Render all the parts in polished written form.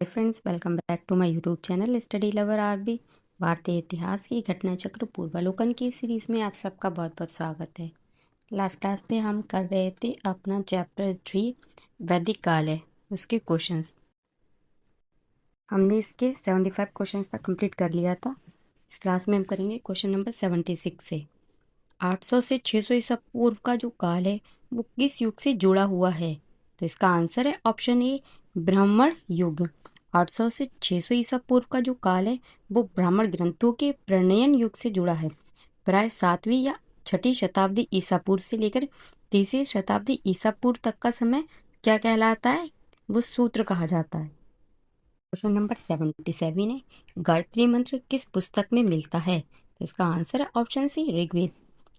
Friends, welcome back to my YouTube channel study lover RB. भारतीय इतिहास की घटना चक्र पूर्वालोकन की सीरीज में आप सबका बहुत बहुत स्वागत है। लास्ट क्लास में हम कर रहे थे अपना चैप्टर 3 वैदिक काल है, उसके क्वेश्चंस। हमने इसके 75 क्वेश्चंस तक कंप्लीट कर लिया था। इस क्लास में हम करेंगे क्वेश्चन नंबर 76 से। 800 से 600 ईसा पूर्व का जो काल है वो किस युग से जुड़ा हुआ है? तो इसका आंसर है ऑप्शन ए, ब्राह्मण युग। 800 से 600 ईसा पूर्व का जो काल है वो ब्राह्मण ग्रंथों के प्रणयन युग से जुड़ा है। प्राय 7वीं या 6ठी शताब्दी ईसा पूर्व से लेकर 3री शताब्दी ईसा पूर्व तक का समय क्या कहलाता है? वो सूत्र कहा जाता है। क्वेश्चन नंबर 77 है, गायत्री मंत्र किस पुस्तक में मिलता है? तो इसका आंसर है ऑप्शन सी, ऋग्वेद।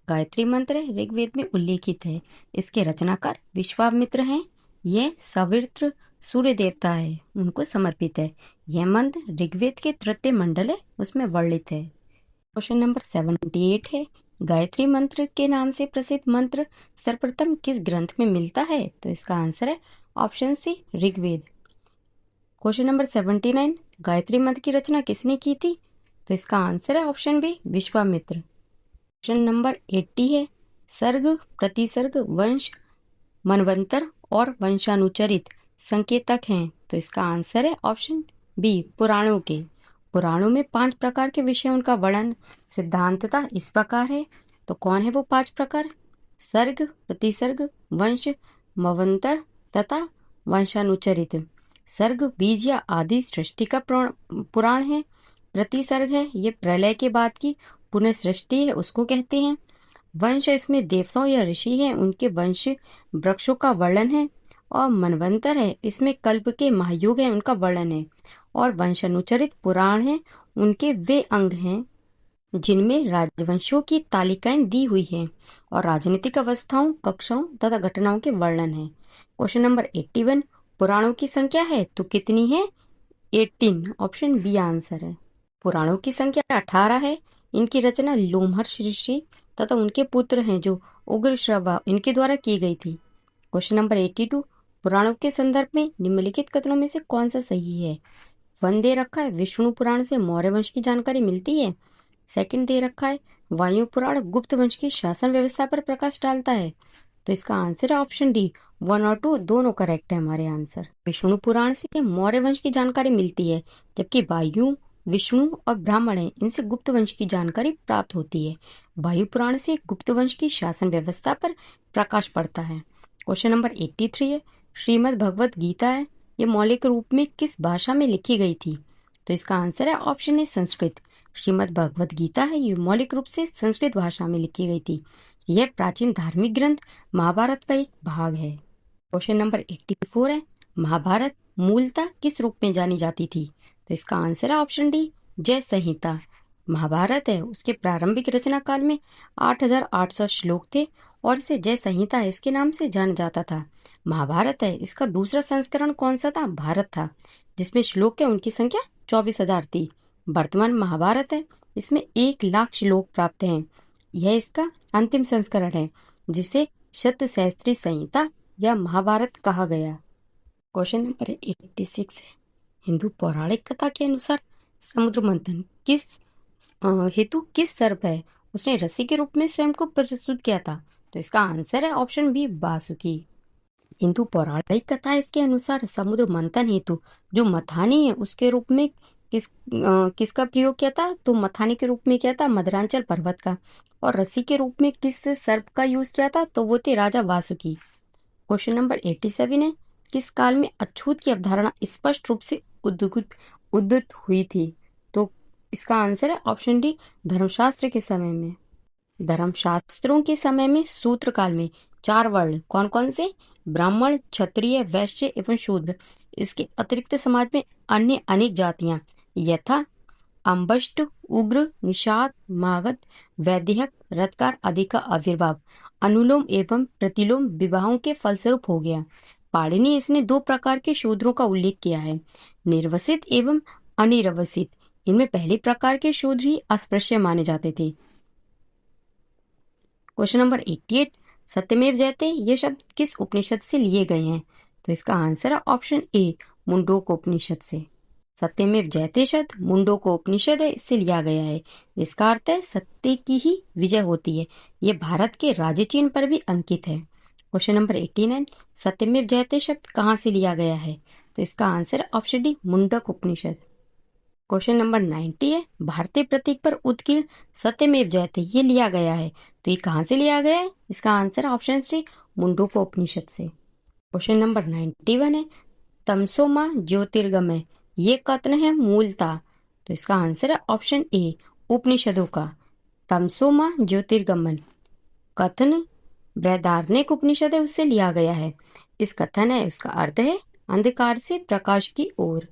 गायत्री मंत्र ऋग्वेद में उल्लेखित है। इसके रचनाकार विश्वामित्र हैं। यह सवित्र सूर्य देवता है, उनको समर्पित है। यह मंत्र ऋग्वेद के तृतीय मंडल है, उसमें वर्णित है। क्वेश्चन नंबर 78 है, गायत्री मंत्र के नाम से प्रसिद्ध मंत्र सर्वप्रथम किस ग्रंथ में मिलता है? तो इसका आंसर है option C, Rigveda. Question number 79, Gayatri मंत्र की रचना किसने की थी? तो इसका आंसर है option B, Vishwamitra. Question number 80 है, सर्ग, प्रतिसर्ग, वंश, मनवंतर और वंशानुचरित संकेतक हैं। तो इसका आंसर है ऑप्शन बी, पुराणों के। पुराणों में 5 प्रकार के विषय, उनका वर्णन सिद्धांतता इस प्रकार है। तो कौन है वो 5 प्रकार? सर्ग, प्रतिसर्ग, वंश, मनवंतर तथा वंशानुचरित। सर्ग बीज या आदि सृष्टि का पुराण है। प्रतिसर्ग है, ये प्रलय के बाद की पुनः सृष्टि है, उसको कहते हैं। वंश, इसमें देवताओं या ऋषि हैं, उनके वंश वृक्षों का वर्णन है। और मनवंतर है, इसमें कल्प के महायुग है, उनका वर्णन है। और वंशानुचरित पुराण है, उनके वे अंग हैं जिनमें राजवंशों की तालिकाएं दी हुई हैं और राजनीतिक अवस्थाओं, कक्षाओं तथा घटनाओं के वर्णन है। क्वेश्चन नंबर 81, पुराणों की संख्या है तो कितनी है? 18, ऑप्शन बी आंसर है। पुराणों की संख्या 18 है। इनकी रचना लोमहर्ष ऋषि तथा उनके पुत्र हैं जो उग्रश्रवा, इनके द्वारा की गई थी। क्वेश्चन नंबर 82, पुराणों के संदर्भ में निम्नलिखित कथनों में से कौन सा सही है? 1 दे रखा है, विष्णु पुराण से मौर्य वंश की जानकारी मिलती है। 2 दे रखा है, वायु पुराण गुप्त वंश की शासन व्यवस्था पर प्रकाश डालता है। तो इसका आंसर है ऑप्शन डी, 1 और 2 दोनों करेक्ट है हमारे आंसर। विष्णु पुराण से मौर्य वंश की जानकारी मिलती है, जबकि वायु, विष्णु और ब्राह्मण है, इनसे गुप्त वंश की जानकारी प्राप्त होती है। वायु पुराण से गुप्त वंश की शासन व्यवस्था पर प्रकाश पड़ता है। क्वेश्चन नंबर 83 है, श्रीमद् भगवत गीता है, ये मौलिक रूप में किस भाषा में लिखी गई थी? तो इसका आंसर है ऑप्शन ए, संस्कृत। श्रीमद् भगवत गीता है, ये मौलिक रूप से संस्कृत भाषा में लिखी गई थी। यह प्राचीन धार्मिक ग्रंथ महाभारत का एक भाग है। क्वेश्चन नंबर 84 है, महाभारत मूलतः किस रूप में जानी जाती थी? तो इसका आंसर है ऑप्शन डी, जय संहिता। महाभारत है, उसके प्रारंभिक रचना काल में 8800 श्लोक थे और इसे जय संहिता इसके नाम से जाना जाता था। महाभारत है, इसका दूसरा संस्करण कौन सा था? भारत था, जिसमें श्लोक है उनकी संख्या 24,000 थी। वर्तमान महाभारत है, इसमें 1,00,000 श्लोक प्राप्त हैं। यह इसका अंतिम संस्करण है, जिसे शतसहस्त्री संहिता या महाभारत कहा गया। क्वेश्चन नंबर 86 है, हिंदू पौराणिक कथा के अनुसार समुद्र मंथन किस हेतु किस सर्प है उसने रस्सी के रूप में स्वयं को प्रस्तुत किया था? तो इसका आंसर है ऑप्शन बी, वासुकी। हिंदू पौराणिक कथा इसके अनुसार समुद्र मंथन हेतु जो मथानी है उसके रूप में किसका प्रयोग किया था? तो मथानी के रूप में किया था मदरांचल पर्वत का। और रस्सी के रूप में किस सर्प का यूज किया था? तो वो थे राजा वासुकी। क्वेश्चन नंबर 87 है, किस काल में अछूत की अवधारणा स्पष्ट रूप से उद्धृत हुई थी? तो इसका आंसर है ऑप्शन डी, धर्मशास्त्र के समय में। धर्मशास्त्रों के समय में सूत्र काल में 4 वर्ण कौन कौन से? ब्राह्मण, क्षत्रिय, वैश्य एवं शूद्र। इसके अतिरिक्त समाज में अन्य अनेक जातियां यथा अम्बष्ट, उग्र, निषाद, मागध, वैदेहक, रथकार आदि का आविर्भाव अनुलोम एवं प्रतिलोम विवाहों के फलस्वरूप हो गया। पाणिनि इसने 2 प्रकार के शूद्रों का उल्लेख किया है, निर्वसित एवं अनिर्वसित। इनमें पहले प्रकार के शूद्र ही अस्पृश्य माने जाते थे। क्वेश्चन नंबर 88, सत्यमेव जयते ये शब्द किस उपनिषद से लिए गए हैं? तो इसका आंसर है ऑप्शन ए, मुंडोक उपनिषद से। सत्यमेव जयते शब्द मुंडको उपनिषद है, इससे लिया गया है, जिसका अर्थ है सत्य की ही विजय होती है। ये भारत के राज्य चिन्ह पर भी अंकित है। क्वेश्चन नंबर 89, सत्यमेव जयते शब्द कहाँ से लिया गया है? तो इसका आंसर है ऑप्शन डी, मुंडक उपनिषद। क्वेश्चन नंबर 90 है, भारतीय प्रतीक पर उत्कीर्ण सत्यमेव जयते ये लिया गया है, तो ये कहाँ से लिया गया है? इसका आंसर ऑप्शन सी, मुंडको उपनिषद से। क्वेश्चन नंबर 91 है, तमसो मां ज्योतिर्गमय ये कथन है मूलतः, तो इसका आंसर है ऑप्शन ए, उपनिषदों का। तमसो मां ज्योतिर्गमन कथन बृहदारण्यक उपनिषद है, उससे लिया गया है। इस कथन है उसका अर्थ है अंधकार से प्रकाश की ओर।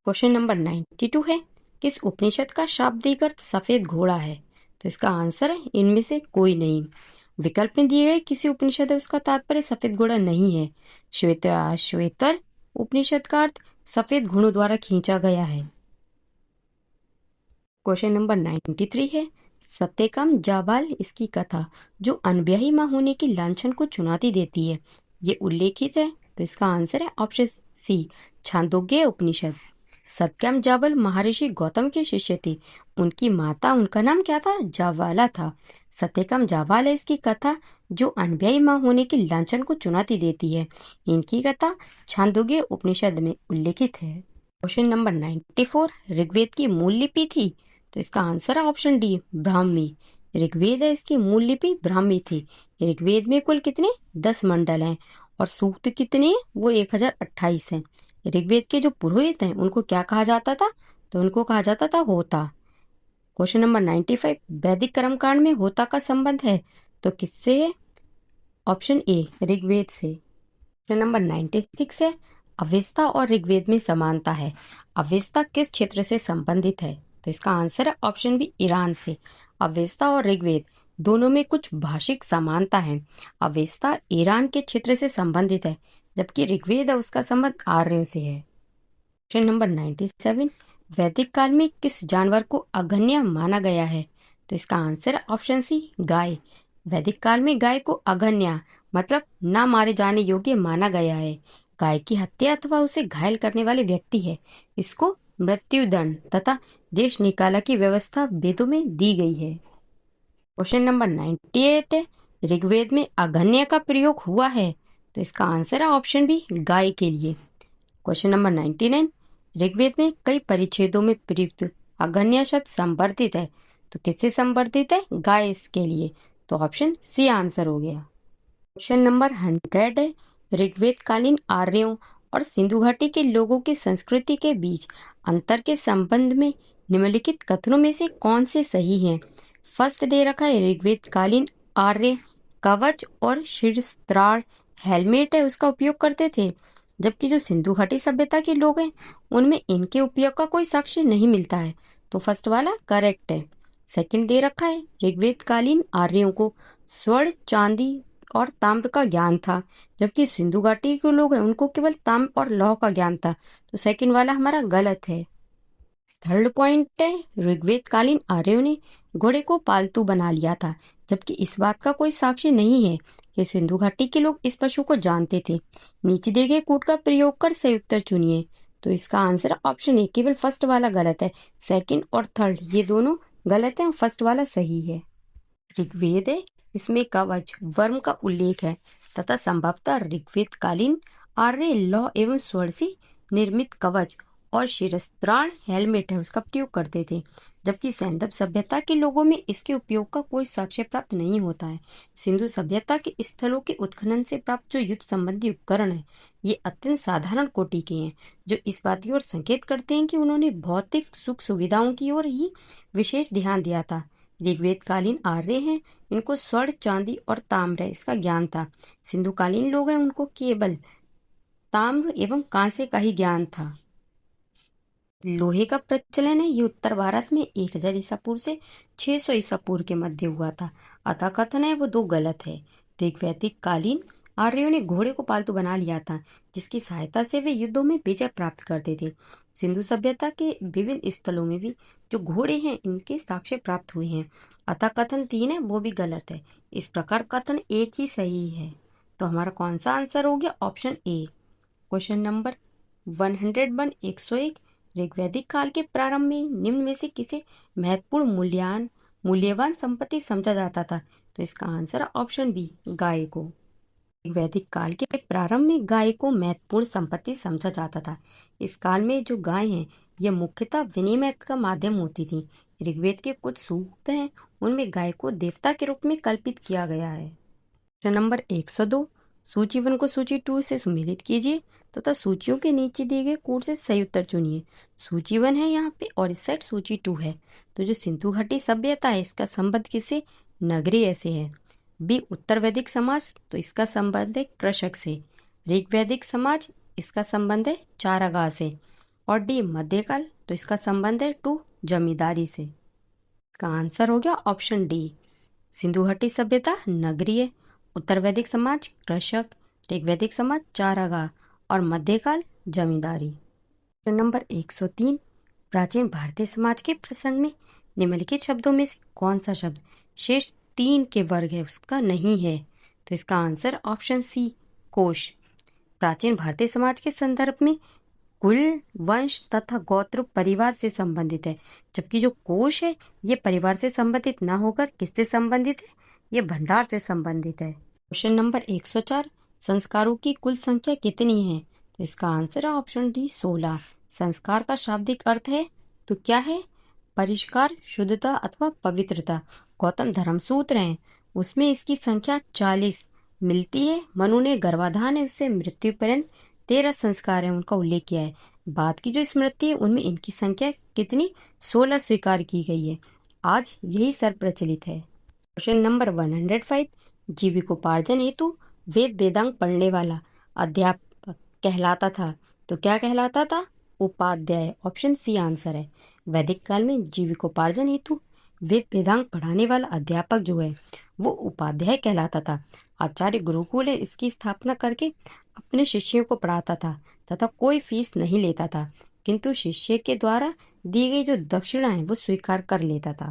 क्वेश्चन नंबर 92 है, किस उपनिषद का शाब्दिक अर्थ सफेद घोड़ा है? तो इसका आंसर है इनमें से कोई नहीं। विकल्प में दिए गए किसी उपनिषद है उसका तात्पर्य सफेद घोड़ा नहीं है। श्वेतर उपनिषद का अर्थ सफेद घोड़ों द्वारा खींचा गया है। क्वेश्चन नंबर 93 है, सत्यकाम जाबाल इसकी कथा जो अनब्याही मां होने की लांछन को चुनौती देती है, ये उल्लेखित है, तो इसका आंसर है ऑप्शन सी, छांदोग्य उपनिषद। सत्यकाम जाबाल महर्षि गौतम के शिष्य थे। उनकी माता, उनका नाम क्या था? जावाला था। सत्यकाम जाबाल है इसकी कथा जो अनब्याही मां होने की लांछन को चुनौती देती है। इनकी कथा छांदोग्य उपनिषद में उल्लेखित है। क्वेश्चन नंबर 94, ऋग्वेद की मूल लिपि थी, तो इसका आंसर है ऑप्शन डी, ब्राह्मी। ऋग्वेद है इसकी मूल लिपि ब्राह्मी थी। ऋग्वेद में कुल कितने 10 मंडल हैं और सूक्त कितने हैं? वो 1028 हैं। ऋग्वेद के जो पुरोहित हैं उनको क्या कहा जाता था? तो उनको कहा जाता था होता। क्वेश्चन नंबर 95, वैदिक कर्मकांड में होता का संबंध है, तो किससे है? ऑप्शन ए, ऋग्वेद से। क्वेश्चन नंबर 96 है, अवेस्ता और ऋग्वेद में समानता है। अवेस्ता किस क्षेत्र से संबंधित है? तो इसका आंसर है ऑप्शन बी, ईरान से। अवेस्ता और ऋग्वेद दोनों में कुछ भाषिक समानता है। अवेस्ता ईरान के क्षेत्र से संबंधित है, जबकि ऋग्वेद है उसका संबंध आर्यों से है। क्वेश्चन नंबर 97, वैदिक काल में किस जानवर को अगण्य माना गया है? तो इसका आंसर है ऑप्शन सी, गाय। वैदिक काल में गाय को अगण्य मतलब ना मारे जाने योग्य माना गया है। गाय की हत्या अथवा उसे घायल करने वाले व्यक्ति है, इसको मृत्युदंड तथा देश निकाला की व्यवस्था वेदों में दी गई है। क्वेश्चन नंबर 98 है, ऋग्वेद में अगण्य का प्रयोग हुआ है, तो इसका आंसर है ऑप्शन बी, गाय के लिए। क्वेश्चन नंबर 99, ऋग्वेद में कई परिच्छेदों में प्रयुक्त अगण्य शब्द संवर्धित है, तो किससे संवर्धित है? गाय इसके लिए, तो ऑप्शन सी आंसर हो गया। क्वेश्चन नंबर 100 है, ऋग्वेद कालीन आर्यों और सिंधु घाटी के लोगों की संस्कृति के बीच अंतर के संबंध में निम्नलिखित कथनों में से कौन से सही हैं? फर्स्ट दे रखा है, ऋग्वेद कालीन आर्य कवच और शिरस्त्राण हेलमेट है उसका उपयोग करते थे, जबकि जो सिंधु घाटी सभ्यता के लोग हैं उनमें इनके उपयोग का कोई साक्ष्य नहीं मिलता है, तो फर्स्ट वाला करेक्ट है। सेकंड दे रखा है, ऋग्वेद कालीन आर्यों को स्वर्ण, चांदी और ताम्र का ज्ञान था, जबकि सिंधु घाटी के लोग हैं उनको केवल ताम्र और लौह का ज्ञान था, तो सेकंड वाला हमारा गलत है। थर्ड पॉइंट है, ऋग्वेद कालीन आर्यों ने घोड़े को पालतू बना लिया था, जबकि इस बात का कोई साक्ष्य नहीं है कि सिंधु घाटी के लोग इस पशु को जानते थे। नीचे दिए गए कूट का प्रयोग कर सही उत्तर चुनिए, तो इसका आंसर ऑप्शन ए, केवल फर्स्ट वाला गलत है। सेकंड और थर्ड ये दोनों गलत है और फर्स्ट वाला सही है। ऋग्वेद है इसमें कवच वर्म का उल्लेख है तथा संभवतः ऋग्वेद कालीन आर्य लौह एवं स्वर्ण से निर्मित कवच और शिरस्त्राण हेलमेट है उसका प्रयोग करते थे, जबकि सैंधव सभ्यता के लोगों में इसके उपयोग का कोई साक्ष्य प्राप्त नहीं होता है। सिंधु सभ्यता के स्थलों के उत्खनन से प्राप्त जो युद्ध संबंधी उपकरण है ये अत्यंत साधारण कोटि के हैं, जो इस बात की ओर संकेत करते हैं कि उन्होंने भौतिक सुख सुविधाओं की ओर ही विशेष ध्यान दिया था। ऋग्वेद कालीन आर्य हैं, इनको स्वर्ण, चांदी और ताम्र इसका ज्ञान था। सिंधु कालीन लोग हैं उनको केवल ताम्र एवं कांसे का ही ज्ञान था। लोहे का प्रचलन है ये उत्तर भारत में 1000 ईसा पूर्व से 600 ईसा पूर्व के मध्य हुआ था, अतः कथन है वो दो गलत है। ऋग्वैदिक कालीन आर्यों ने घोड़े को पालतू बना लिया था, जिसकी सहायता से वे युद्धों में विजय प्राप्त करते थे। सिंधु सभ्यता के विभिन्न स्थलों में भी जो घोड़े हैं इनके साक्ष्य प्राप्त हुए हैं, अतः कथन 3 है वो भी गलत है। इस प्रकार कथन एक ही सही है, तो हमारा कौन सा आंसर हो गया? Option A. क्वेश्चन नंबर 101, 101, ऋग्वैदिक काल के प्रारंभ में निम्न में से किसे महत्वपूर्ण मूल्यवान संपत्ति समझा जाता था? तो इसका आंसर ऑप्शन बी, गाय को। वैदिक काल के प्रारंभ में गाय को महत्वपूर्ण संपत्ति समझा जाता था। इस काल में जो गाय है यह मुख्यतः विनिमय का माध्यम होती थी। ऋग्वेद के कुछ सूक्त हैं, उनमें गाय को देवता के रूप में कल्पित किया गया है। प्रश्न नंबर 102, सूची 1 को सूची 2 से सुमेलित कीजिए तथा सूचियों के नीचे दिए गए कोड से सही उत्तर चुनिए। सूची 1 है यहाँ पे और इस साइड सूची 2 है। तो जो सिंधु घाटी सभ्यता है इसका संबंध किससे? नगरीय से है। बी, उत्तर वैदिक समाज, तो इसका संबंध है कृषक से। ऋग वैदिक समाज, इसका संबंध है चारागाह से। और डी, मध्यकाल, तो इसका संबंध है टू जमींदारी से। इसका आंसर हो गया ऑप्शन डी, सिंधु घाटी सभ्यता नगरीय, उत्तर वैदिक समाज कृषक, ऋग्वैदिक समाज चारागाह और मध्यकाल जमींदारी। प्रश्न नंबर 103, प्राचीन भारतीय समाज के प्रसंग में निम्नलिखित शब्दों में से कौन सा शब्द शेष 3 के वर्ग है उसका नहीं है? तो इसका आंसर ऑप्शन सी, कोश। प्राचीन भारतीय समाज के संदर्भ में कुल, वंश तथा गोत्र परिवार से संबंधित है, जबकि जो कोश है ये परिवार से संबंधित ना होकर किससे संबंधित है? ये भंडार से संबंधित है। क्वेश्चन नंबर 104, संस्कारों की कुल संख्या कितनी है? तो इसका आंसर है ऑप्शन डी, 16। संस्कार का शाब्दिक अर्थ है तो क्या है? परिष्कार, शुद्धता अथवा पवित्रता। गौतम धर्मसूत्र हैं उसमें इसकी संख्या 40 मिलती है। मनु ने गर्भाधान है उससे मृत्यु पर्यंत 13 संस्कार है उनका उल्लेख किया है। बाद की जो स्मृति है उनमें इनकी संख्या कितनी? 16 स्वीकार की गई है। आज यही सर्वप्रचलित है। क्वेश्चन नंबर 105, जीविकोपार्जन हेतु वेद वेदांग पढ़ने वाला अध्यापक कहलाता था तो क्या कहलाता था? उपाध्याय। ऑप्शन सी आंसर है। वैदिक काल में जीविकोपार्जन हेतु वेद वेदांग पढ़ाने वाला अध्यापक जो है वो उपाध्याय कहलाता था। आचार्य गुरुकुल इसकी स्थापना करके अपने शिष्यों को पढ़ाता था तथा कोई फीस नहीं लेता था, किंतु शिष्य के द्वारा दी गई जो दक्षिणा है वो स्वीकार कर लेता था।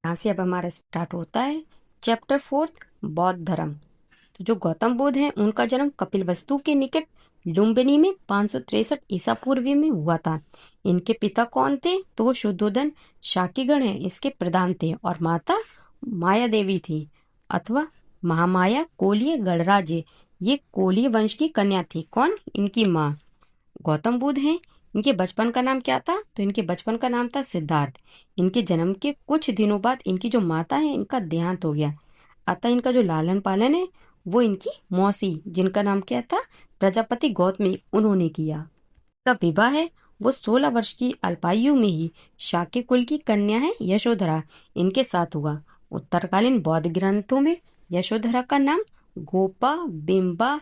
यहाँ से अब हमारा स्टार्ट होता है चैप्टर 4, बौद्ध धर्म। तो जो गौतम बुद्ध हैं उनका जन्म कपिलवस्तु के निकट लुम्बिनी में 563 ईसा पूर्व में हुआ था। इनके पिता कौन थे? तो वो शुद्धोधन शाक्यगण है इसके प्रधान थे और माता माया देवी थी अथवा महामाया कोलीय गणराज्य, ये कोलीय वंश की कन्या थी। कौन? इनकी माँ। गौतम बुद्ध हैं, इनके बचपन का नाम क्या था? तो इनके बचपन का नाम था सिद्धार्थ। इनके जन्म के कुछ दिनों बाद इनकी जो माता है इनका देहांत हो गया, अतः इनका जो लालन पालन है वो इनकी मौसी जिनका नाम क्या था? प्रजापति गौतमी, उन्होंने किया। का विवाह है वो 16 वर्ष की अल्पायु में ही शाक्य कुल की कन्या है यशोधरा इनके साथ हुआ। उत्तरकालीन बौद्ध ग्रंथों में यशोधरा का नाम गोपा, बिंबा,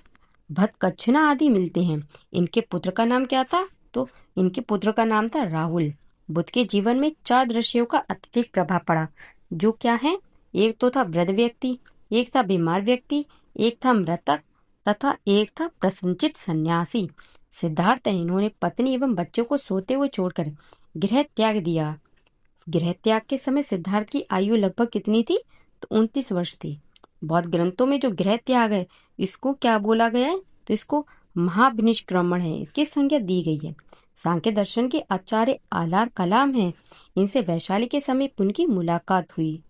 भतकच्छना आदि मिलते हैं। इनके पुत्र का नाम क्या था? तो इनके पुत्र का नाम था राहुल। बुद्ध के जीवन में 4 दृश्यों का अत्यधिक प्रभाव पड़ा, जो क्या है? एक तो था वृद्ध व्यक्ति, एक था बीमार व्यक्ति, एक था मृतक तथा एक था प्रसन्नचित्त सन्यासी। सिद्धार्थ इन्होंने पत्नी एवं बच्चों को सोते हुए छोड़कर गृह त्याग दिया। गृह त्याग के समय सिद्धार्थ की आयु लगभग कितनी थी? तो 29 वर्ष थी। बौद्ध ग्रंथों में जो गृह त्याग है इसको क्या बोला गया है? तो इसको महाविनिष्क्रमण है, इसकी संज्ञा दी गई है। सांख्य दर्शन के आचार्य आलार कलाम हैं, इनसे वैशाली के समीप उनकी मुलाकात हुई।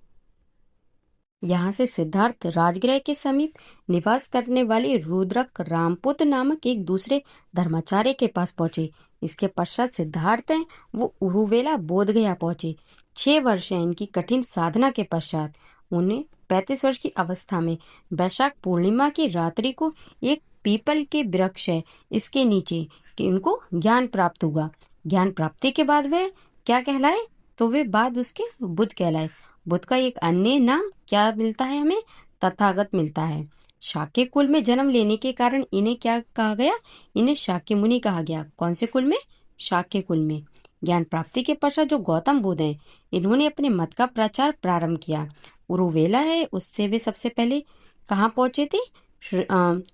यहाँ से सिद्धार्थ राजगृह के समीप निवास करने वाले रुद्रक रामपुत्र नामक एक दूसरे धर्माचार्य के पास पहुंचे। इसके पश्चात सिद्धार्थ हैं वो उरुवेला बोध गया पहुंचे। 6 वर्ष है इनकी कठिन साधना के पश्चात उन्हें 35 वर्ष की अवस्था में वैशाख पूर्णिमा की रात्रि को एक पीपल के वृक्ष है इसके नीचे कि उनको ज्ञान प्राप्त हुआ। ज्ञान प्राप्ति के बाद वे क्या कहलाए? तो वे बाद उसके बुद्ध कहलाए। बुद्ध का एक अन्य नाम क्या मिलता है हमें? तथागत मिलता है। शाक्य कुल में जन्म लेने के कारण इन्हें क्या कहा गया? इन्हें शाक्य मुनि कहा गया। कौन से कुल में? शाक्य कुल में। ज्ञान प्राप्ति के पश्चात जो गौतम बुद्ध हैं इन्होंने अपने मत का प्रचार प्रारंभ किया। उरुवेला है उससे वे सबसे पहले कहाँ पहुंचे थे?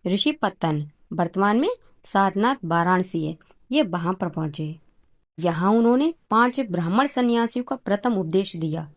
ऋषिपत्तन, वर्तमान में सारनाथ वाराणसी है, ये वहां पर पहुंचे। यहाँ उन्होंने 5 ब्राह्मण सन्यासियों का प्रथम उपदेश दिया।